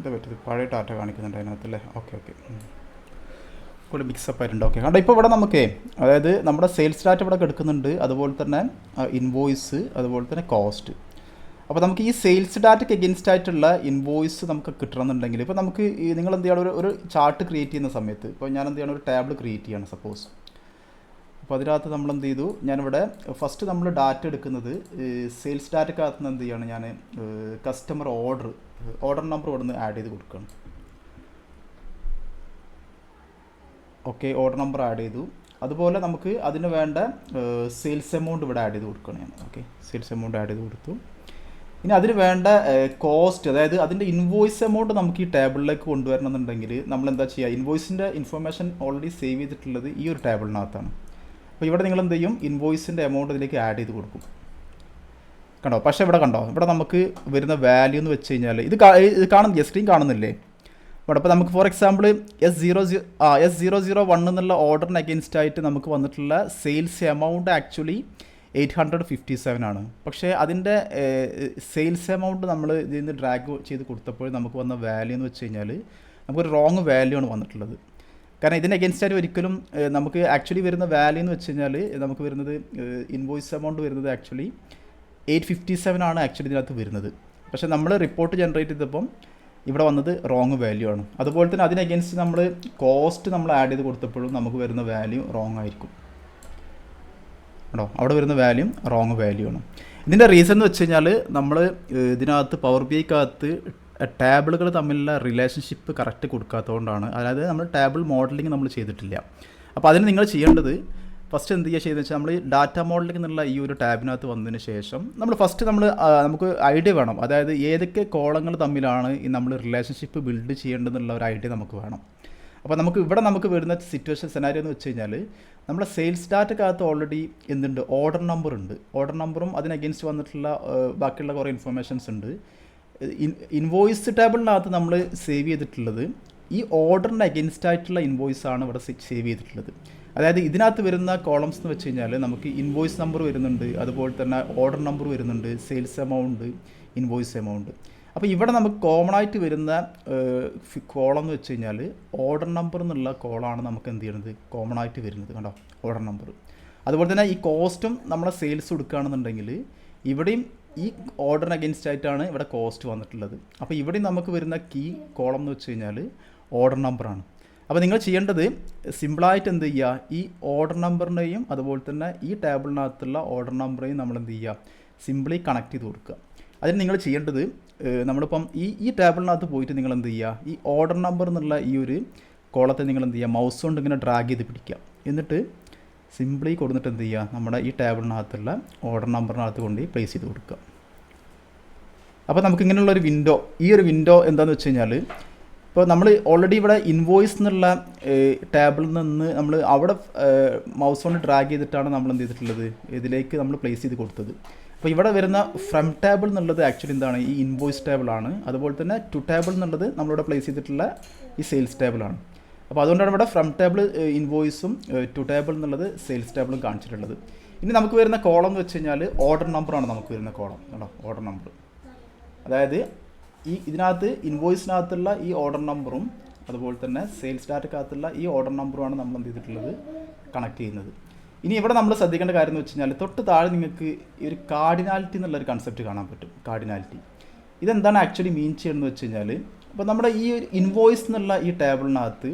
എന്താ പറ്റിയത്? പഴയ ഡാറ്റ കാണിക്കുന്നുണ്ട് അതിനകത്തല്ലേ? ഓക്കെ ഓക്കെ, കൂടെ മിക്സപ്പ് ആയിട്ടുണ്ട്. ഓക്കെ, കണ്ടോ ഇപ്പോൾ ഇവിടെ നമുക്ക് അതായത് നമ്മുടെ സെയിൽസ് ഡാറ്റ ഇവിടെ എടുക്കുന്നുണ്ട്, അതുപോലെ തന്നെ ഇൻവോയ്സ്, അതുപോലെ തന്നെ കോസ്റ്റ്. അപ്പോൾ നമുക്ക് ഈ സെയിൽസ് ഡാറ്റയ്ക്ക് എഗൻസ്റ്റ് ആയിട്ടുള്ള ഇൻവോയ്സ് നമുക്ക് കിട്ടണമെന്നുണ്ടെങ്കിൽ ഇപ്പോൾ നമുക്ക് നിങ്ങൾ എന്ത് ചെയ്യണം, ഒരു ചാർട്ട് ക്രിയേറ്റ് ചെയ്യുന്ന സമയത്ത് ഇപ്പോൾ ഞാൻ എന്ത് ചെയ്യണം, ഒരു ടേബിൾ ക്രിയേറ്റ് ചെയ്യണം സപ്പോസ്. അപ്പോൾ അതിനകത്ത് നമ്മൾ എന്ത് ചെയ്തു, ഞാനിവിടെ ഫസ്റ്റ് നമ്മൾ ഡാറ്റ എടുക്കുന്നത് സെയിൽസ് ഡാറ്റക്കകത്ത് നിന്ന് എന്ത് ചെയ്യണം, ഞാൻ കസ്റ്റമർ ഓർഡർ നമ്പർ ഇവിടെ നിന്ന് ആഡ് ചെയ്ത് കൊടുക്കണം. ഓക്കെ, ഓർഡർ നമ്പർ ആഡ് ചെയ്തു. അതുപോലെ നമുക്ക് അതിന് വേണ്ട സെയിൽസ് എമൗണ്ട് ഇവിടെ ആഡ് ചെയ്ത് കൊടുക്കണം ഞാൻ. ഓക്കെ, സെയിൽസ് എമൗണ്ട് ആഡ് ചെയ്ത് കൊടുത്തു. ഇനി അതിന് വേണ്ട കോസ്റ്റ്, അതായത് അതിൻ്റെ ഇൻവോയ്സ് എമൗണ്ട് നമുക്ക് ഈ ടേബിളിലേക്ക് കൊണ്ടുവരണമെന്നുണ്ടെങ്കിൽ നമ്മൾ എന്താ ചെയ്യുക, ഇൻവോയ്സിൻ്റെ ഇൻഫർമേഷൻ ഓൾറെഡി സേവ് ചെയ്തിട്ടുള്ളത് ഈ ഒരു ടേബിളിനകത്താണ്. അപ്പോൾ ഇവിടെ നിങ്ങൾ എന്ത് ചെയ്യും, ഇൻവോയ്സിൻ്റെ എമൗണ്ട് ഇതിലേക്ക് ആഡ് ചെയ്ത് കൊടുക്കും. കണ്ടോ? പക്ഷേ ഇവിടെ കണ്ടോ, ഇവിടെ നമുക്ക് വരുന്ന വാല്യൂ എന്ന് വെച്ച് കഴിഞ്ഞാൽ ഇത് കാണുന്നില്ലേ, സ്ക്രീൻ കാണുന്നില്ലേ ഇവിടെ? അപ്പോൾ നമുക്ക് ഫോർ എക്സാമ്പിൾ S001 എന്നുള്ള ഓർഡറിന് അഗെയിൻസ്റ്റ് ആയിട്ട് നമുക്ക് വന്നിട്ടുള്ള സെയിൽസ് എമൗണ്ട് ആക്ച്വലി 857 ആണ്. പക്ഷേ അതിൻ്റെ സെയിൽസ് എമൗണ്ട് നമ്മൾ ഇതിൽ നിന്ന് ഡ്രാഗ് ചെയ്ത് കൊടുത്തപ്പോൾ നമുക്ക് വന്ന വാല്യൂ എന്ന് വെച്ച് കഴിഞ്ഞാൽ നമുക്കൊരു റോങ് വാല്യൂ ആണ് വന്നിട്ടുള്ളത്. കാരണം ഇതിന് അഗെയിൻസ്റ്റ് ആയിട്ട് ഒരിക്കലും നമുക്ക് ആക്ച്വലി വരുന്ന വാല്യൂ എന്ന് വെച്ച് കഴിഞ്ഞാൽ നമുക്ക് വരുന്നത് ഇൻവോയ്സ് എമൗണ്ട് വരുന്നത് ആക്ച്വലി 857 ആണ് ആക്ച്വലി ഇതിനകത്ത് വരുന്നത്. പക്ഷേ നമ്മൾ റിപ്പോർട്ട് ജനറേറ്റ് ചെയ്തപ്പം ഇവിടെ വന്നത് റോങ് വാല്യൂ ആണ്. അതുപോലെ തന്നെ അതിന് അഗെയിൻസ്റ്റ് നമ്മൾ കോസ്റ്റ് നമ്മൾ ആഡ് ചെയ്ത് കൊടുത്തപ്പോഴും നമുക്ക് വരുന്ന വാല്യൂ റോങ് ആയിരിക്കും. കേട്ടോ, അവിടെ വരുന്ന വാല്യൂ റോങ് വാല്യൂ ആണ്. ഇതിൻ്റെ റീസൺ എന്ന് വെച്ച് കഴിഞ്ഞാൽ നമ്മൾ ഇതിനകത്ത് പവർ ബി ഐക്കകത്ത് ടേബിളുകൾ തമ്മിലുള്ള റിലേഷൻഷിപ്പ് കറക്റ്റ് കൊടുക്കാത്തതുകൊണ്ടാണ്. അതായത് നമ്മൾ ടേബിൾ മോഡലിംഗ് നമ്മൾ ചെയ്തിട്ടില്ല. അപ്പോൾ അതിന് നിങ്ങൾ ചെയ്യേണ്ടത് ഫസ്റ്റ് എന്ത് ചെയ്യുക ചെയ്തെന്ന് വെച്ചാൽ, നമ്മൾ ഡാറ്റ മോഡലിംഗ് എന്നുള്ള ഈ ഒരു ടാബിനകത്ത് വന്നതിന് ശേഷം നമ്മൾ ഫസ്റ്റ് നമുക്ക് ഐഡിയ വേണം. അതായത് ഏതൊക്കെ കോളങ്ങൾ തമ്മിലാണ് ഈ നമ്മൾ റിലേഷൻഷിപ്പ് ബിൽഡ് ചെയ്യേണ്ടതെന്നുള്ള ഒരു ഐഡിയ നമുക്ക് വേണം. അപ്പോൾ നമുക്ക് വരുന്ന സിറ്റുവേഷൻ സെനാരിയോ എന്ന് വെച്ച് കഴിഞ്ഞാൽ, നമ്മുടെ സെയിൽസ് ഡാറ്റക്കകത്ത് ഓൾറെഡി എന്തുണ്ട്, ഓർഡർ നമ്പർ ഉണ്ട്. ഓർഡർ നമ്പറും അതിന് അഗെയിൻസ്റ്റ് വന്നിട്ടുള്ള ബാക്കിയുള്ള കുറേ ഇൻഫർമേഷൻസ് ഉണ്ട്. ഇൻവോയ്സ് ടേബിളിനകത്ത് നമ്മൾ സേവ് ചെയ്തിട്ടുള്ളത് ഈ ഓർഡറിന് അഗെയിൻസ്റ്റ് ആയിട്ടുള്ള ഇൻവോയ്സ് ആണ് ഇവിടെ സേവ് ചെയ്തിട്ടുള്ളത്. അതായത് ഇതിനകത്ത് വരുന്ന കോളംസ് എന്ന് വെച്ച് കഴിഞ്ഞാൽ നമുക്ക് ഇൻവോയ്സ് നമ്പർ വരുന്നുണ്ട്, അതുപോലെ തന്നെ ഓർഡർ നമ്പർ വരുന്നുണ്ട്, സെയിൽസ് എമൗണ്ട്, ഇൻവോയ്സ് എമൗണ്ട്. അപ്പോൾ ഇവിടെ നമുക്ക് കോമൺ ആയിട്ട് വരുന്ന കോളം എന്ന് വെച്ച് കഴിഞ്ഞാൽ ഓർഡർ നമ്പർ എന്നുള്ള കോളാണ് നമുക്ക് എന്ത് ചെയ്യുന്നത്, കോമൺ ആയിട്ട് വരുന്നത്. കണ്ടോ, ഓർഡർ നമ്പർ. അതുപോലെ തന്നെ ഈ കോസ്റ്റും നമ്മളെ സെയിൽസ് കൊടുക്കുകയാണെന്നുണ്ടെങ്കിൽ ഇവിടെയും ഈ ഓർഡറിന് അഗെയിൻസ്റ്റ് ആയിട്ടാണ് ഇവിടെ കോസ്റ്റ് വന്നിട്ടുള്ളത്. അപ്പോൾ ഇവിടെയും നമുക്ക് വരുന്ന കീ കോളം എന്ന് വെച്ച് കഴിഞ്ഞാൽ ഓർഡർ നമ്പറാണ്. അപ്പോൾ നിങ്ങൾ ചെയ്യേണ്ടത് സിമ്പിളായിട്ട് എന്ത് ചെയ്യുക, ഈ ഓർഡർ നമ്പറിനെയും അതുപോലെ തന്നെ ഈ ടേബിളിനകത്തുള്ള ഓർഡർ നമ്പറേയും നമ്മൾ എന്ത് ചെയ്യുക, സിമ്പിളി കണക്ട് ചെയ്ത് കൊടുക്കുക. അതിന് നിങ്ങൾ ചെയ്യേണ്ടത് നമ്മളിപ്പം ഈ ടേബിളിനകത്ത് പോയിട്ട് നിങ്ങൾ എന്ത് ചെയ്യുക, ഈ ഓർഡർ നമ്പർ എന്നുള്ള ഈ ഒരു കോളത്തെ നിങ്ങൾ എന്ത് ചെയ്യുക, മൗസ് കൊണ്ട് ഇങ്ങനെ ഡ്രാഗ് ചെയ്ത് പിടിക്കുക. എന്നിട്ട് സിമ്പിളി കൊടുത്തിട്ട് എന്ത് ചെയ്യുക, നമ്മുടെ ഈ ടേബിളിനകത്തുള്ള ഓർഡർ നമ്പറിനകത്ത് കൊണ്ട് പ്ലേസ് ചെയ്ത് കൊടുക്കുക. അപ്പോൾ നമുക്കിങ്ങനെയുള്ളൊരു വിൻഡോ, ഈ ഒരു വിൻഡോ എന്താണെന്ന് വെച്ച് കഴിഞ്ഞാൽ, ഇപ്പോൾ നമ്മൾ ഓൾറെഡി ഇവിടെ ഇൻവോയ്സ് എന്നുള്ള ടാബിളിൽ നിന്ന് നമ്മൾ അവിടെ മൗസ് കൊണ്ട് ഡ്രാഗ് ചെയ്തിട്ടാണ് നമ്മൾ എന്ത് ചെയ്തിട്ടുള്ളത്, ഇതിലേക്ക് നമ്മൾ പ്ലേസ് ചെയ്ത് കൊടുത്തത്. അപ്പോൾ ഇവിടെ വരുന്ന ഫ്രം ടേബിൾ എന്നുള്ളത് ആക്ച്വലി എന്താണ്, ഈ ഇൻവോയ്സ് ടേബിളാണ്. അതുപോലെ തന്നെ ടു ടേബിൾ എന്നുള്ളത് നമ്മളിവിടെ പ്ലേസ് ചെയ്തിട്ടുള്ള ഈ സെയിൽസ് ടേബിളാണ്. അപ്പോൾ അതുകൊണ്ടാണ് ഇവിടെ ഫ്രം ടേബിൾ ഇൻവോയ്സും ടു ടേബിൾ എന്നുള്ളത് സെയിൽസ് ടേബിളും കാണിച്ചിട്ടുള്ളത്. ഇനി നമുക്ക് വരുന്ന കോളം എന്ന് വെച്ച് കഴിഞ്ഞാൽ ഓർഡർ നമ്പറാണ് നമുക്ക് വരുന്ന കോളം. കേട്ടോ, ഓർഡർ നമ്പർ. അതായത് ഇതിനകത്ത് ഇൻവോയ്സിനകത്തുള്ള ഈ ഓർഡർ നമ്പറും അതുപോലെ തന്നെ സെയിൽസ് ഡാറ്റക്കകത്തുള്ള ഈ ഓർഡർ നമ്പറുമാണ് നമ്മൾ എന്ത് ചെയ്തിട്ടുള്ളത്, കണക്ട് ചെയ്യുന്നത്. ഇനി ഇവിടെ നമ്മൾ ശ്രദ്ധിക്കേണ്ട കാര്യം എന്ന് വെച്ച് കഴിഞ്ഞാൽ, തൊട്ട് താഴെ നിങ്ങൾക്ക് ഈ ഒരു കാർഡിനാലിറ്റി എന്നുള്ളൊരു കൺസെപ്റ്റ് കാണാൻ പറ്റും. കാർഡിനാലിറ്റി ഇതെന്താണ് ആക്ച്വലി മീൻ ചെയ്യുന്നത് വെച്ച് കഴിഞ്ഞാൽ, അപ്പോൾ നമ്മുടെ ഈ ഒരു ഇൻവോയ്സ് എന്നുള്ള ഈ ടേബിളിനകത്ത്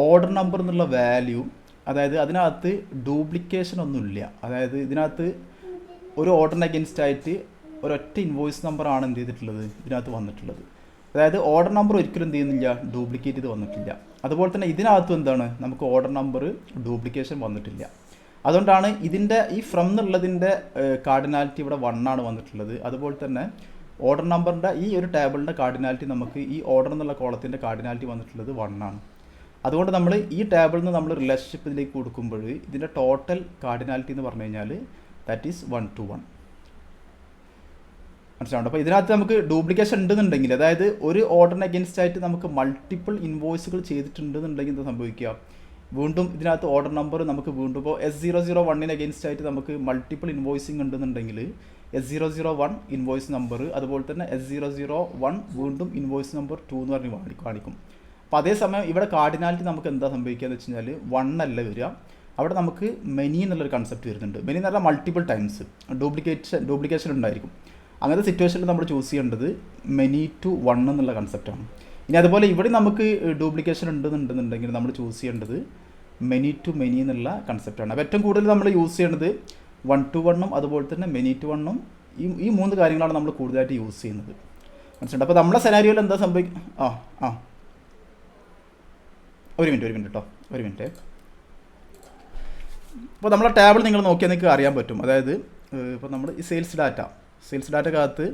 ഓർഡർ നമ്പർ എന്നുള്ള വാല്യൂ, അതായത് അതിനകത്ത് ഡ്യൂപ്ലിക്കേഷൻ ഒന്നുമില്ല. അതായത് ഇതിനകത്ത് ഒരു ഓർഡറിന് അഗെയിൻസ്റ്റ് ആയിട്ട് ഒരൊറ്റ ഇൻവോയ്സ് നമ്പറാണ് എന്ത് ചെയ്തിട്ടുള്ളത്, ഇതിനകത്ത് വന്നിട്ടുള്ളത്. അതായത് ഓർഡർ നമ്പർ ഒരിക്കലും എന്ത് ചെയ്യുന്നില്ല, ഡ്യൂപ്ലിക്കേറ്റ് ചെയ്ത് വന്നിട്ടില്ല. അതുപോലെ തന്നെ ഇതിനകത്തും എന്താണ്, നമുക്ക് ഓർഡർ നമ്പർ ഡ്യൂപ്ലിക്കേഷൻ വന്നിട്ടില്ല. അതുകൊണ്ടാണ് ഇതിൻ്റെ ഈ ഫ്രം എന്നുള്ളതിൻ്റെ കാർഡിനാലിറ്റി ഇവിടെ 1 ആണ് വന്നിട്ടുള്ളത്. അതുപോലെ തന്നെ ഓർഡർ നമ്പറിൻ്റെ ഈ ഒരു ടേബിളിൻ്റെ കാർഡിനാലിറ്റി നമുക്ക് ഈ ഓർഡർ എന്നുള്ള കോളത്തിൻ്റെ കാർഡിനാലിറ്റി വന്നിട്ടുള്ളത് 1 ആണ്. അതുകൊണ്ട് നമ്മൾ ഈ ടേബിളിൽ നിന്ന് നമ്മൾ റിലേഷൻഷിപ്പ് ഇതിലേക്ക് കൊടുക്കുമ്പോൾ ഇതിൻ്റെ ടോട്ടൽ കാർഡിനാലിറ്റി എന്ന് പറഞ്ഞു കഴിഞ്ഞാൽ ദാറ്റ് ഈസ് 1 to 1. മനസ്സിലാവുണ്ട്? അപ്പോൾ ഇതിനകത്ത് നമുക്ക് ഡ്യൂപ്ലിക്കേഷൻ ഉണ്ടെന്നുണ്ടെങ്കിൽ, അതായത് ഒരു ഓർഡറിന് അഗെയിൻസ്റ്റ് ആയിട്ട് നമുക്ക് മൾട്ടിപ്പിൾ ഇൻവോയ്സുകൾ ചെയ്തിട്ടുണ്ടെന്നുണ്ടെങ്കിൽ എന്താ സംഭവിക്കുക, വീണ്ടും ഇതിനകത്ത് ഓർഡർ നമ്പർ നമുക്ക് വീണ്ടും ഇപ്പോൾ S001 അഗെയിൻസ്റ്റ് ആയിട്ട് നമുക്ക് മൾട്ടിപ്പിൾ ഇൻവോയ്സിങ് ഉണ്ടെന്നുണ്ടെങ്കിൽ S001 ഇൻവോയ്സ് നമ്പർ, അതുപോലെ തന്നെ S001 വീണ്ടും ഇൻവോയ്സ് നമ്പർ 2 എന്ന് പറഞ്ഞ് കാണിക്കും. അപ്പോൾ അതേസമയം ഇവിടെ കാർഡിനാലിറ്റി നമുക്ക് എന്താ സംഭവിക്കുക എന്ന് വെച്ച് കഴിഞ്ഞാൽ 1 അല്ല വരിക, അവിടെ നമുക്ക് മെനി എന്നുള്ളൊരു കൺസെപ്റ്റ് വരുന്നുണ്ട്. മെനി എന്ന് പറഞ്ഞാൽ മൾട്ടിപ്പിൾ ടൈംസ് ഡ്യൂപ്ലിക്കേഷൻ ഉണ്ടായിരിക്കും. അങ്ങനത്തെ സിറ്റുവേഷനിൽ നമ്മൾ ചൂസ് ചെയ്യേണ്ടത് മെനി ടു 1 എന്നുള്ള കൺസെപ്റ്റാണ്. ഇനി അതുപോലെ ഇവിടെ നമുക്ക് ഡ്യൂപ്ലിക്കേഷൻ ഉണ്ടെന്നുണ്ടെങ്കിൽ നമ്മൾ ചൂസ് ചെയ്യേണ്ടത് മെനി ടു മെനി എന്നുള്ള കൺസെപ്റ്റാണ്. അപ്പോൾ ഏറ്റവും കൂടുതൽ നമ്മൾ യൂസ് ചെയ്യേണ്ടത് 1 to 1 അതുപോലെ തന്നെ മെനി ടു 1 ഈ 3 കാര്യങ്ങളാണ് നമ്മൾ കൂടുതലായിട്ട് യൂസ് ചെയ്യുന്നത്. മനസ്സിലുണ്ട്? അപ്പോൾ നമ്മളെ സെനാരിയോയിൽ എന്താ സംഭവിക്കുക? ഒരു മിനിറ്റ് കേട്ടോ, ഒരു മിനിറ്റ്. ഇപ്പോൾ നമ്മളെ ടേബിൾ നിങ്ങൾ നോക്കിയാൽ നിങ്ങൾക്ക് അറിയാൻ പറ്റും. അതായത് ഇപ്പോൾ നമ്മൾ ഈ സെയിൽസ് ഡാറ്റക്കകത്ത്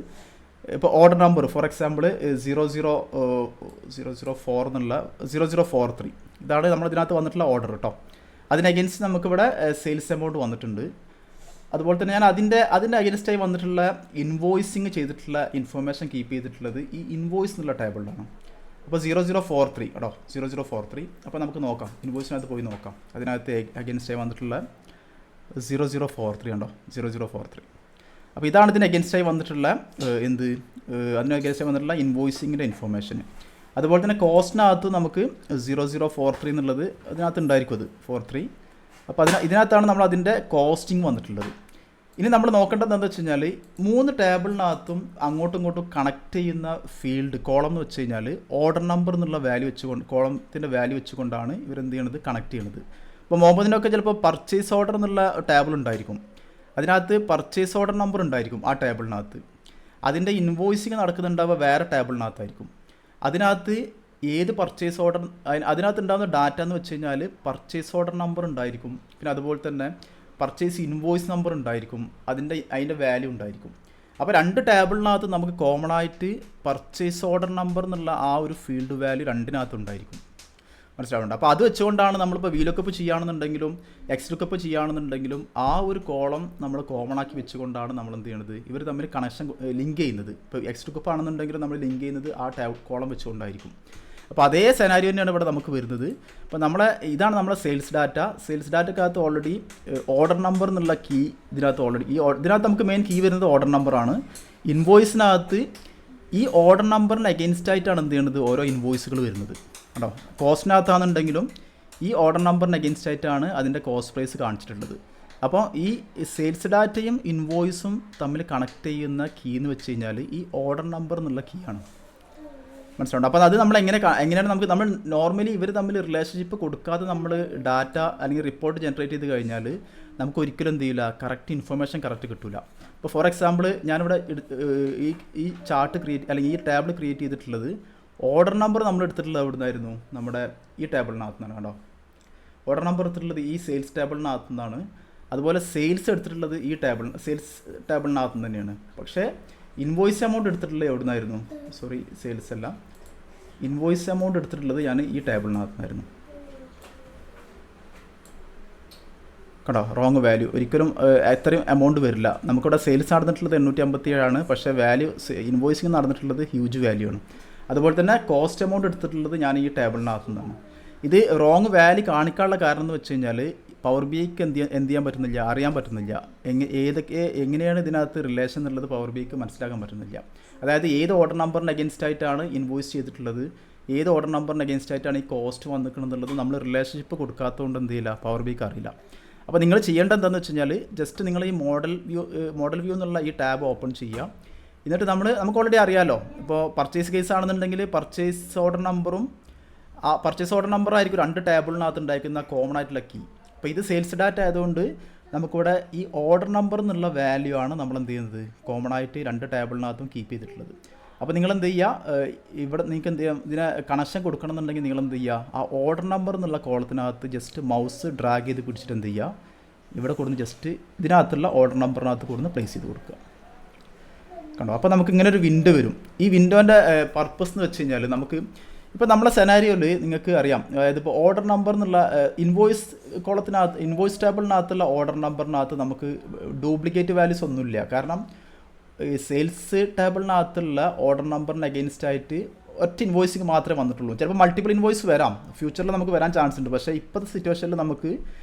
ഇപ്പോൾ ഓർഡർ നമ്പർ ഫോർ എക്സാമ്പിൾ 004 എന്നുള്ള 0043 ഇതാണ് നമ്മൾ ഇതിനകത്ത് വന്നിട്ടുള്ള ഓർഡർ കേട്ടോ. അതിന് അഗെയിൻസ്റ്റ് നമുക്കിവിടെ സെയിൽസ് എമൗണ്ട് വന്നിട്ടുണ്ട്. അതുപോലെ തന്നെ ഞാൻ അതിൻ്റെ അഗെയിൻസ്റ്റായി വന്നിട്ടുള്ള ഇൻവോയ്സിങ് ചെയ്തിട്ടുള്ള ഇൻഫർമേഷൻ കീപ്പ് ചെയ്തിട്ടുള്ളത് ഈ ഇൻവോയ്സ് എന്നുള്ള ടേബിളിലാണ്. അപ്പോൾ 0043 കേട്ടോ, 0043. അപ്പോൾ നമുക്ക് നോക്കാം, ഇൻവോയ്സിനകത്ത് പോയി നോക്കാം. അതിനകത്ത് അഗെയിൻസ്റ്റായി വന്നിട്ടുള്ള 0043 ഉണ്ടോ, 0043. അപ്പോൾ ഇതാണ് ഇതിന് അഗെയിൻസ്റ്റായി വന്നിട്ടുള്ള അതിന് അഗെയിൻസ്റ്റായി വന്നിട്ടുള്ള ഇൻവോയ്സിങ്ങിൻ്റെ ഇൻഫർമേഷൻ. അതുപോലെ തന്നെ കോസ്റ്റിനകത്ത് നമുക്ക് 0043 എന്നുള്ളത് അതിനകത്ത് ഉണ്ടായിരിക്കും, അത് 43. അപ്പോൾ ഇതിനകത്താണ് നമ്മൾ അതിൻ്റെ കോസ്റ്റിംഗ് വന്നിട്ടുള്ളത്. ഇനി നമ്മൾ നോക്കേണ്ടത് എന്താണെന്ന് വെച്ച് കഴിഞ്ഞാൽ 3 ടേബിളിനകത്തും അങ്ങോട്ടും ഇങ്ങോട്ടും കണക്ട് ചെയ്യുന്ന ഫീൽഡ് കോളം എന്ന് വെച്ച് കഴിഞ്ഞാൽ ഓർഡർ നമ്പർ എന്നുള്ള വാല്യൂ വെച്ചുകൊണ്ട്, കോളത്തിൻ്റെ വാല്യൂ വെച്ചുകൊണ്ടാണ് ഇവരെന്ത് ചെയ്യണത്, കണക്ട് ചെയ്യണത്. ഇപ്പോൾ മുഹമ്മദിനൊക്കെ ചിലപ്പോൾ പർച്ചേസ് ഓർഡർ എന്നുള്ള ടേബിൾ ഉണ്ടായിരിക്കും, അതിനകത്ത് പർച്ചേസ് ഓർഡർ നമ്പർ ഉണ്ടായിരിക്കും ആ ടേബിളിനകത്ത്. അതിൻ്റെ ഇൻവോയ്സിങ് നടക്കുന്നുണ്ടാവുക വേറെ ടേബിളിനകത്തായിരിക്കും. അതിനകത്ത് ഏത് പർച്ചേസ് ഓർഡർ, അതിനകത്ത് ഉണ്ടാകുന്ന ഡാറ്റ എന്ന് വെച്ച് കഴിഞ്ഞാൽ പർച്ചേസ് ഓർഡർ നമ്പർ ഉണ്ടായിരിക്കും, പിന്നെ അതുപോലെ തന്നെ പർച്ചേസ് ഇൻവോയ്സ് നമ്പർ ഉണ്ടായിരിക്കും, അതിൻ്റെ വാല്യൂ ഉണ്ടായിരിക്കും. അപ്പോൾ 2 ടേബിളിനകത്ത് നമുക്ക് കോമൺ ആയിട്ട് പർച്ചേസ് ഓർഡർ നമ്പർ എന്നുള്ള ആ ഒരു ഫീൽഡ് വാല്യൂ 2-നകത്ത് ഉണ്ടായിരിക്കും. മനസ്സിലാവുന്നുണ്ട്? അപ്പോൾ അത് വെച്ചുകൊണ്ടാണ് നമ്മളിപ്പോൾ VLOOKUP ചെയ്യുകയാണെന്നുണ്ടെങ്കിലും XLOOKUP ചെയ്യുകയാണെന്നുണ്ടെങ്കിലും ആ ഒരു കോളം നമ്മൾ കോമൺ ആക്കി വെച്ചുകൊണ്ടാണ് നമ്മൾ എന്ത് ചെയ്യണത്, ഇവർ തമ്മിൽ കണക്ഷൻ ലിങ്ക് ചെയ്യുന്നത്. ഇപ്പോൾ XLOOKUP ആണെന്നുണ്ടെങ്കിലും നമ്മൾ ലിങ്ക് ചെയ്യുന്നത് ആ കോളം വെച്ചുകൊണ്ടായിരിക്കും. അപ്പോൾ അതേ സെനാരിയോ തന്നെയാണ് ഇവിടെ നമുക്ക് വരുന്നത്. അപ്പോൾ ഇതാണ് നമ്മളെ സെയിൽസ് ഡാറ്റക്കകത്ത് ഓൾറെഡി ഓർഡർ നമ്പർ എന്നുള്ള കീ ഇതിനകത്ത് ഓൾറെഡി ഇതിനകത്ത് നമുക്ക് മെയിൻ കീ വരുന്നത് ഓർഡർ നമ്പറാണ്. ഇൻവോയ്സിനകത്ത് ഈ ഓർഡർ നമ്പറിന് അഗെയിൻസ്റ്റ് ആയിട്ടാണ് എന്ത് ചെയ്യുന്നത്, ഓരോ ഇൻവോയ്സുകൾ വരുന്നത് കേട്ടോ. കോസ്റ്റിനകത്താണെന്നുണ്ടെങ്കിലും ഈ ഓർഡർ നമ്പറിന് അഗെയിൻസ്റ്റ് ആയിട്ടാണ് അതിൻ്റെ കോസ്റ്റ് പ്രൈസ് കാണിച്ചിട്ടുള്ളത്. അപ്പോൾ ഈ സെയിൽസ് ഡാറ്റയും ഇൻവോയ്സും തമ്മിൽ കണക്ട് ചെയ്യുന്ന കീ എന്ന് വെച്ച് കഴിഞ്ഞാൽ ഈ ഓർഡർ നമ്പർ എന്നുള്ള കീ ആണ്. മനസ്സിലുണ്ട്? അപ്പോൾ അത് നമ്മൾ എങ്ങനെയാണ് നമ്മൾ നോർമലി ഇവർ തമ്മിൽ റിലേഷൻഷിപ്പ് കൊടുക്കാതെ നമ്മൾ ഡാറ്റ അല്ലെങ്കിൽ റിപ്പോർട്ട് ജനറേറ്റ് ചെയ്ത് കഴിഞ്ഞാൽ നമുക്ക് ഒരിക്കലും എന്ത് ചെയ്യില്ല, കറക്റ്റ് ഇൻഫർമേഷൻ കറക്റ്റ് കിട്ടില്ല. ഇപ്പോൾ ഫോർ എക്സാമ്പിൾ ഞാനിവിടെ ഈ ചാർട്ട് അല്ലെങ്കിൽ ഈ ടേബിൾ ക്രിയേറ്റ് ചെയ്തിട്ടുള്ളത് ഓർഡർ നമ്പർ നമ്മൾ എടുത്തിട്ടുള്ളത് എവിടെ നിന്നായിരുന്നു, നമ്മുടെ ഈ ടേബിളിനകത്ത് നിന്നാണ് കേട്ടോ. ഓർഡർ നമ്പർ എടുത്തിട്ടുള്ളത് ഈ സെയിൽസ് ടേബിളിനകത്ത് നിന്നാണ്. അതുപോലെ സെയിൽസ് എടുത്തിട്ടുള്ളത് ഈ സെയിൽസ് ടേബിളിനകത്ത് നിന്ന് തന്നെയാണ്. പക്ഷേ ഇൻവോയ്സ് എമൗണ്ട് എടുത്തിട്ടുള്ളത് എവിടെ നിന്നായിരുന്നു, സോറി സെയിൽസ് അല്ല, ഇൻവോയ്സ് എമൗണ്ട് എടുത്തിട്ടുള്ളത് ഞാൻ ഈ ടേബിളിനകത്ത് നിന്നായിരുന്നു കേട്ടോ. റോങ് വാല്യൂ, ഒരിക്കലും എത്രയും എമൗണ്ട് വരില്ല. നമുക്കിവിടെ സെയിൽസ് നടന്നിട്ടുള്ളത് 857 പക്ഷേ വാല്യൂ ഇൻവോയ്സിങ് നടന്നിട്ടുള്ളത് ഹ്യൂജ് വാല്യൂ ആണ്. അതുപോലെ തന്നെ കോസ്റ്റ് എമൗണ്ട് എടുത്തിട്ടുള്ളത് ഞാൻ ഈ ടേബിളിനകത്ത് നിന്നാണ്. ഇത് റോങ് വാല്യൂ കാണിക്കാനുള്ള കാരണം എന്ന് വെച്ച് കഴിഞ്ഞാൽ പവർ ബിക്ക് എന്ത് ചെയ്യാൻ പറ്റുന്നില്ല, അറിയാൻ പറ്റുന്നില്ല. എങ്ങനെയാണ് ഇതിനകത്ത് റിലേഷൻ എന്നുള്ളത് പവർ ബിക്ക് മനസ്സിലാക്കാൻ പറ്റുന്നില്ല. അതായത് ഏത് ഓർഡർ നമ്പറിന് അഗെയിൻസ്റ്റ് ആയിട്ടാണ് ഇൻവോയ്സ് ചെയ്തിട്ടുള്ളത്, ഏത് ഓർഡർ നമ്പറിന് അഗെയിൻസ്റ്റ് ആയിട്ടാണ് ഈ കോസ്റ്റ് വന്നിരിക്കുന്നത് നമ്മൾ റിലേഷൻഷിപ്പ് കൊടുക്കാത്തതുകൊണ്ട് എന്ത് ചെയ്യില്ല, പവർ ബിക്ക് അറിയില്ല. അപ്പോൾ നിങ്ങൾ ചെയ്യേണ്ടത് എന്താണെന്ന് വെച്ച് കഴിഞ്ഞാൽ ജസ്റ്റ് നിങ്ങൾ ഈ മോഡൽ വ്യൂ എന്നുള്ള ഈ ടാബ് ഓപ്പൺ ചെയ്യുക. എന്നിട്ട് നമുക്ക് ഓൾറെഡി അറിയാമല്ലോ, ഇപ്പോൾ പർച്ചേസ് കേസ് ആണെന്നുണ്ടെങ്കിൽ പർച്ചേസ് ഓർഡർ നമ്പറും ആ പർച്ചേസ് ഓർഡർ നമ്പർ ആയിരിക്കും 2 ടേബിളിനകത്ത് ഉണ്ടായിരിക്കുന്ന കോമൺ ആയിട്ടുള്ള കീ. അപ്പോൾ ഇത് സെയിൽസ് ഡാറ്റ ആയതുകൊണ്ട് നമുക്കിവിടെ ഈ ഓർഡർ നമ്പർ എന്നുള്ള വാല്യൂ ആണ് നമ്മൾ എന്ത് ചെയ്യുന്നത്, കോമൺ ആയിട്ട് 2 ടേബിളിനകത്തും കീപ്പ് ചെയ്തിട്ടുള്ളത്. അപ്പോൾ നിങ്ങൾ എന്ത് ചെയ്യുക, ഇവിടെ നിങ്ങൾക്ക് എന്ത് ചെയ്യാം, ഇതിനെ കണക്ഷൻ കൊടുക്കണമെന്നുണ്ടെങ്കിൽ നിങ്ങൾ എന്ത് ചെയ്യുക, ആ ഓർഡർ നമ്പർ എന്നുള്ള കോളത്തിനകത്ത് ജസ്റ്റ് മൗസ് ഡ്രാഗ് ചെയ്ത് പിടിച്ചിട്ട് എന്ത് ചെയ്യുക, ഇവിടെ കൊടുന്ന് ജസ്റ്റ് ഇതിനകത്തുള്ള ഓർഡർ നമ്പറിനകത്ത് കൊടുന്ന് പ്ലേസ് ചെയ്ത് കൊടുക്കുക. കണ്ടോ? അപ്പോൾ നമുക്ക് ഇങ്ങനെ ഒരു വിൻഡോ വരും. ഈ വിൻഡോൻ്റെ പർപ്പസ് എന്ന് വെച്ച് കഴിഞ്ഞാൽ നമുക്ക് ഇപ്പോൾ നമ്മളെ സെനാരിയോയിൽ നിങ്ങൾക്ക് അറിയാം, അതായത് ഇപ്പോൾ ഓർഡർ നമ്പർ എന്നുള്ള ഇൻവോയ്സ് ടേബിളിനകത്തുള്ള ഓർഡർ നമ്പറിനകത്ത് നമുക്ക് ഡ്യൂപ്ലിക്കേറ്റ് വാല്യൂസ് ഒന്നുമില്ല. കാരണം സെയിൽസ് ടേബിളിനകത്തുള്ള ഓർഡർ നമ്പറിന് അഗെയിൻസ്റ്റ് ആയിട്ട് ഒറ്റ ഇൻവോയ്സിങ് മാത്രമേ വന്നിട്ടുള്ളൂ. ചിലപ്പോൾ മൾട്ടിപ്പിൾ ഇൻവോയ്സ് വരാം, ഫ്യൂച്ചറിൽ നമുക്ക് വരാൻ ചാൻസ് ഉണ്ട്. പക്ഷേ ഇപ്പോഴത്തെ സിറ്റുവേഷനിൽ നമുക്ക്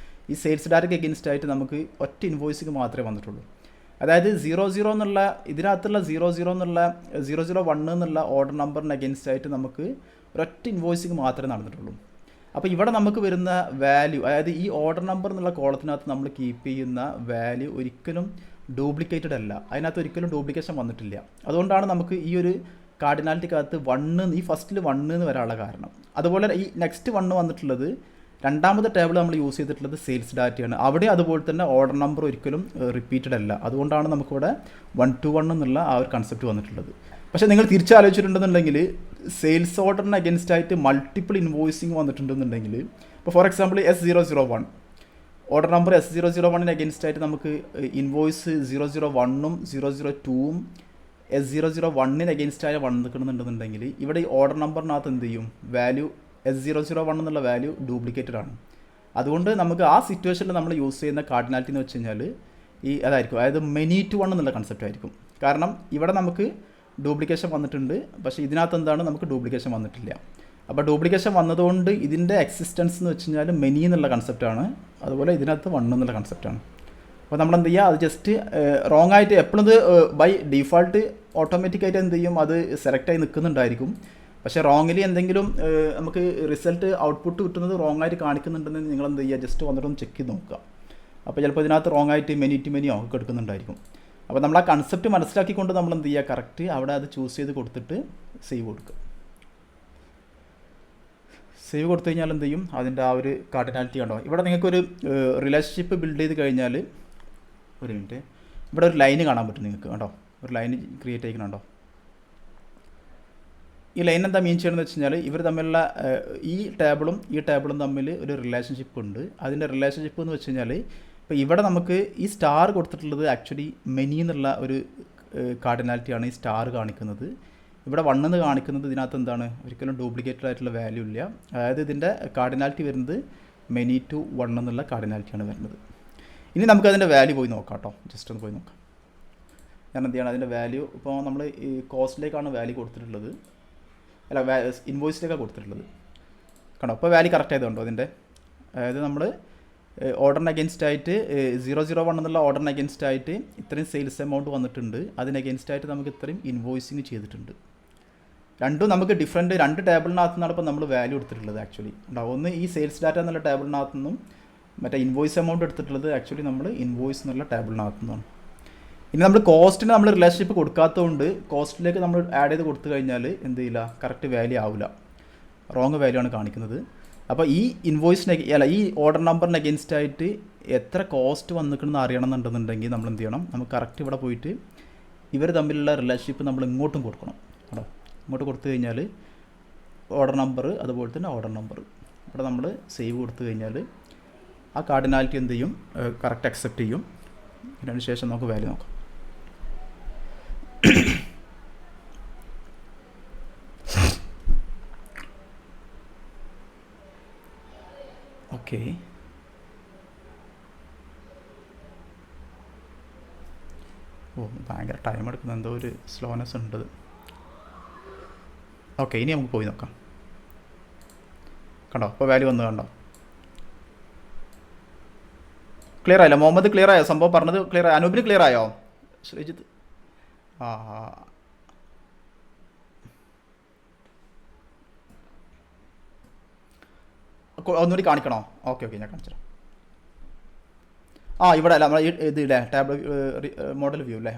ഈ സെയിൽസ് ഡാറ്റയ്ക്ക് അഗെയിൻസ്റ്റ് ആയിട്ട് നമുക്ക് ഒറ്റ ഇൻവോയ്സിങ് മാത്രമേ വന്നിട്ടുള്ളൂ. അതായത് 00 എന്നുള്ള ഇതിനകത്തുള്ള 00 എന്നുള്ള 001 എന്നുള്ള ഓർഡർ നമ്പറിന് അഗെയിൻസ്റ്റ് ആയിട്ട് നമുക്ക് ഒരൊറ്റ ഇൻവോയ്സിങ് മാത്രമേ നടന്നിട്ടുള്ളൂ. അപ്പോൾ ഇവിടെ നമുക്ക് വരുന്ന വാല്യൂ, അതായത് ഈ ഓർഡർ നമ്പർ എന്നുള്ള കോളത്തിനകത്ത് നമ്മൾ കീപ്പ് ചെയ്യുന്ന വാല്യൂ ഒരിക്കലും ഡ്യൂപ്ലിക്കേറ്റഡ് അല്ല, അതിനകത്ത് ഒരിക്കലും ഡ്യൂപ്ലിക്കേഷൻ വന്നിട്ടില്ല. അതുകൊണ്ടാണ് നമുക്ക് ഈ ഒരു കാർഡിനാലിറ്റിക്കകത്ത് 1 ഈ ഫസ്റ്റിൽ 1 എന്ന് വരാനുള്ള കാരണം. അതുപോലെ ഈ നെക്സ്റ്റ് 1 വന്നിട്ടുള്ളത് രണ്ടാമത്തെ ടേബിൾ നമ്മൾ യൂസ് ചെയ്തിട്ടുള്ളത് സെയിൽസ് ഡാറ്റയാണ്. അവിടെ അതുപോലെ തന്നെ ഓർഡർ നമ്പർ ഒരിക്കലും റിപ്പീറ്റഡ് അല്ല. അതുകൊണ്ടാണ് നമുക്കിവിടെ 1 to 1 എന്നുള്ള ആ ഒരു കൺസെപ്റ്റ് വന്നിട്ടുള്ളത്. പക്ഷേ നിങ്ങൾ തിരിച്ചാലോചിച്ചിട്ടുണ്ടെന്നുണ്ടെങ്കിൽ സെയിൽസ് ഓർഡറിന് അഗെൻസ്റ്റ് ആയിട്ട് മൾട്ടിപ്പിൾ ഇൻവോയ്സിങ് വന്നിട്ടുണ്ടെന്നുണ്ടെങ്കിൽ, ഇപ്പോൾ for example S001 order number S001 against ആയിട്ട് നമുക്ക് ഇൻവോയ്സ് 001ഉം 002ഉം S001 അഗെൻസ്റ്റ് ആയി വന്നിട്ടുണ്ടെന്നുണ്ടെങ്കിൽ ഇവിടെ ഈ ഓർഡർ നമ്പറിനകത്ത് എന്ത് ചെയ്യും, വാല്യൂ S001 എന്നുള്ള വാല്യൂ ഡ്യൂപ്ലിക്കേറ്റഡ് ആണ്. അതുകൊണ്ട് നമുക്ക് ആ സിറ്റുവേഷനിൽ നമ്മൾ യൂസ് ചെയ്യുന്ന കാർഡിനാലിറ്റി എന്ന് വെച്ച് കഴിഞ്ഞാൽ ഈ അതായിരിക്കും, അതായത് മെനി ടു 1 എന്നുള്ള കൺസെപ്റ്റ് ആയിരിക്കും. കാരണം ഇവിടെ നമുക്ക് ഡ്യൂപ്ലിക്കേഷൻ വന്നിട്ടുണ്ട്, പക്ഷേ ഇതിനകത്ത് എന്താണ്, നമുക്ക് ഡ്യൂപ്ലിക്കേഷൻ വന്നിട്ടില്ല. അപ്പോൾ ഡ്യൂപ്ലിക്കേഷൻ വന്നതുകൊണ്ട് ഇതിൻ്റെ എക്സിസ്റ്റൻസ് എന്ന് വെച്ച് കഴിഞ്ഞാൽ മെനി എന്നുള്ള കൺസെപ്റ്റാണ്, അതുപോലെ ഇതിനകത്ത് 1 എന്നുള്ള കൺസെപ്റ്റാണ്. അപ്പോൾ നമ്മൾ എന്ത് ചെയ്യുക, അത് ജസ്റ്റ് റോങ് ആയിട്ട് എപ്പോഴും ഇത് ബൈ ഡിഫാൾട്ട് ഓട്ടോമാറ്റിക്കായിട്ട് എന്ത് ചെയ്യും, അത് സെലക്ട് ആയി നിൽക്കുന്നുണ്ടായിരിക്കും. പക്ഷേ റോങ്ങിലി എന്തെങ്കിലും നമുക്ക് റിസൾട്ട് ഔട്ട്പുട്ട് കിട്ടുന്നത് റോങ് ആയിട്ട് കാണിക്കുന്നുണ്ടെന്ന് നിങ്ങൾ എന്ത് ചെയ്യുക, ജസ്റ്റ് വന്നിട്ടൊന്ന് ചെക്ക് ചെയ്ത് നോക്കുക. അപ്പോൾ ചിലപ്പോൾ ഇതിനകത്ത് റോങ് ആയിട്ട് മെനി ടു മെനിയോ ഒക്കെ എടുക്കുന്നുണ്ടായിരിക്കും. അപ്പോൾ നമ്മൾ ആ കൺസെപ്റ്റ് മനസ്സിലാക്കിക്കൊണ്ട് നമ്മൾ എന്ത് ചെയ്യുക, കറക്റ്റ് അവിടെ അത് ചൂസ് ചെയ്ത് കൊടുത്തിട്ട് സേവ് കൊടുക്കുക. സേവ് കൊടുത്തു കഴിഞ്ഞാൽ എന്ത് ചെയ്യും, അതിൻ്റെ ആ ഒരു കാർഡിനാലിറ്റി കണ്ടോ. ഇവിടെ നിങ്ങൾക്കൊരു റിലേഷൻഷിപ്പ് ബിൽഡ് ചെയ്ത് കഴിഞ്ഞാൽ, ഒരു മിനിറ്റ്, ഇവിടെ ഒരു ലൈന് കാണാൻ പറ്റും നിങ്ങൾക്ക് കണ്ടോ, ഒരു ലൈൻ ക്രിയേറ്റ് ആയിക്കണോ. ഈ ലൈൻ എന്താ മീൻ ചെയ്യണമെന്ന് വെച്ച് കഴിഞ്ഞാൽ ഇവർ തമ്മിലുള്ള ഈ ടേബിളും തമ്മിൽ ഒരു റിലേഷൻഷിപ്പ് ഉണ്ട്. അതിൻ്റെ റിലേഷൻഷിപ്പ് എന്ന് വെച്ച് കഴിഞ്ഞാൽ ഇപ്പോൾ ഇവിടെ നമുക്ക് ഈ സ്റ്റാർ കൊടുത്തിട്ടുള്ളത് ആക്ച്വലി മെനി എന്നുള്ള ഒരു കാർഡിനാലിറ്റിയാണ് ഈ സ്റ്റാർ കാണിക്കുന്നത്. ഇവിടെ 1 എന്ന് കാണിക്കുന്നത് ഇതിനകത്ത് എന്താണ്, ഒരിക്കലും ഡ്യൂപ്ലിക്കേറ്റഡ് ആയിട്ടുള്ള വാല്യൂ ഇല്ല. അതായത് ഇതിൻ്റെ കാർഡിനാലിറ്റി വരുന്നത് മെനി ടു 1 എന്നുള്ള കാർഡിനാലിറ്റിയാണ് വരുന്നത്. ഇനി നമുക്കതിൻ്റെ വാല്യൂ പോയി നോക്കാം കേട്ടോ, ജസ്റ്റ് ഒന്ന് പോയി നോക്കാം. ഞാൻ എന്ത് ചെയ്യണം, അതിൻ്റെ വാല്യൂ ഇപ്പോൾ നമ്മൾ ഈ കോസ്റ്റിലേക്കാണ് വാല്യൂ കൊടുത്തിട്ടുള്ളത്, അല്ല ഇൻവോയ്സിലേക്കാണ് കൊടുത്തിട്ടുള്ളത് കണ്ടോ. അപ്പോൾ വാല്യൂ കറക്റ്റ് ആയതുകൊണ്ടോ അതിൻ്റെ, അതായത് നമ്മൾ ഓർഡറിന് അഗെൻസ്റ്റ് ആയിട്ട് 001 എന്നുള്ള ഓർഡറിന് അഗെൻസ്റ്റ് ആയിട്ട് ഇത്രയും സെയിൽസ് എമൗണ്ട് വന്നിട്ടുണ്ട്, അതിന് അഗെൻസ്റ്റ് ആയിട്ട് നമുക്ക് ഇത്രയും ഇൻവോയ്സിങ് ചെയ്തിട്ടുണ്ട്. രണ്ടും നമുക്ക് ഡിഫറൻറ്റ് രണ്ട് ടേബിളിനകത്തു നിന്നാണ് ഇപ്പോൾ നമ്മൾ വാല്യൂ എടുത്തിട്ടുള്ളത് ആക്ച്വലി ഉണ്ടാവും. ഒന്ന് ഈ സെയിൽസ് ഡാറ്റ എന്നുള്ള ടേബിളിനകത്തു നിന്നും മറ്റേ ഇൻവോയ്സ് എമൗണ്ട് എടുത്തിട്ടുള്ളത് ആക്ച്വലി നമ്മൾ ഇൻവോയ്സ് എന്നുള്ള ടേബിളിനകത്തു നിന്നാണ്. ഇനി നമ്മൾ കോസ്റ്റിന് നമ്മൾ റിലേഷൻഷിപ്പ് കൊടുക്കാത്തതുകൊണ്ട് കോസ്റ്റിലേക്ക് നമ്മൾ ആഡ് ചെയ്ത് കൊടുത്തു കഴിഞ്ഞാൽ എന്ത് ചെയ്യില്ല, കറക്റ്റ് വാല്യൂ ആവില്ല, റോങ് വാല്യൂ ആണ് കാണിക്കുന്നത്. അപ്പോൾ ഈ ഇൻവോയ്സിന് അല്ല ഈ ഓർഡർ നമ്പറിന് അഗെൻസ്റ്റ് ആയിട്ട് എത്ര കോസ്റ്റ് വന്നിക്കണമെന്ന് അറിയണമെന്നുണ്ടെന്നുണ്ടെങ്കിൽ നമ്മൾ എന്ത് ചെയ്യണം, നമുക്ക് കറക്റ്റ് ഇവിടെ പോയിട്ട് ഇവർ തമ്മിലുള്ള റിലേഷൻഷിപ്പ് നമ്മൾ ഇങ്ങോട്ടും കൊടുക്കണം കേട്ടോ. ഇങ്ങോട്ട് കൊടുത്തു കഴിഞ്ഞാൽ ഓർഡർ നമ്പർ അതുപോലെ തന്നെ ഓർഡർ നമ്പർ ഇവിടെ നമ്മൾ സേവ് കൊടുത്തു കഴിഞ്ഞാൽ ആ കാർഡിനാലിറ്റി എന്ത് ചെയ്യും, കറക്റ്റ് അക്സെപ്റ്റ് ചെയ്യും. അതിന് ശേഷം നമുക്ക് വാല്യൂ നോക്കാം. ഓക്കെ, ഓ ഭയങ്കര ടൈം എടുക്കുന്ന എന്തോ ഒരു സ്ലോനെസ് ഉണ്ട്. ഓക്കെ, ഇനി നമുക്ക് പോയി നോക്കാം. കണ്ടോ ഇപ്പോൾ വാല്യൂ വന്ന് കണ്ടോ, ക്ലിയർ ആയല്ലോ. മുഹമ്മദ് ക്ലിയർ ആയോ, സംഭവം പറഞ്ഞത് ക്ലിയർ ആയോ? അനൂപിന് ക്ലിയർ ആയോ? ശ്രീജിത്ത് ഒന്നുകൂടി കാണിക്കണോ? ഓക്കെ ഞാൻ കാണിച്ചു. ഇവിടെ അല്ല നമ്മൾ ഇതില്ലേ ടാബ് മോഡൽ വ്യൂ അല്ലേ?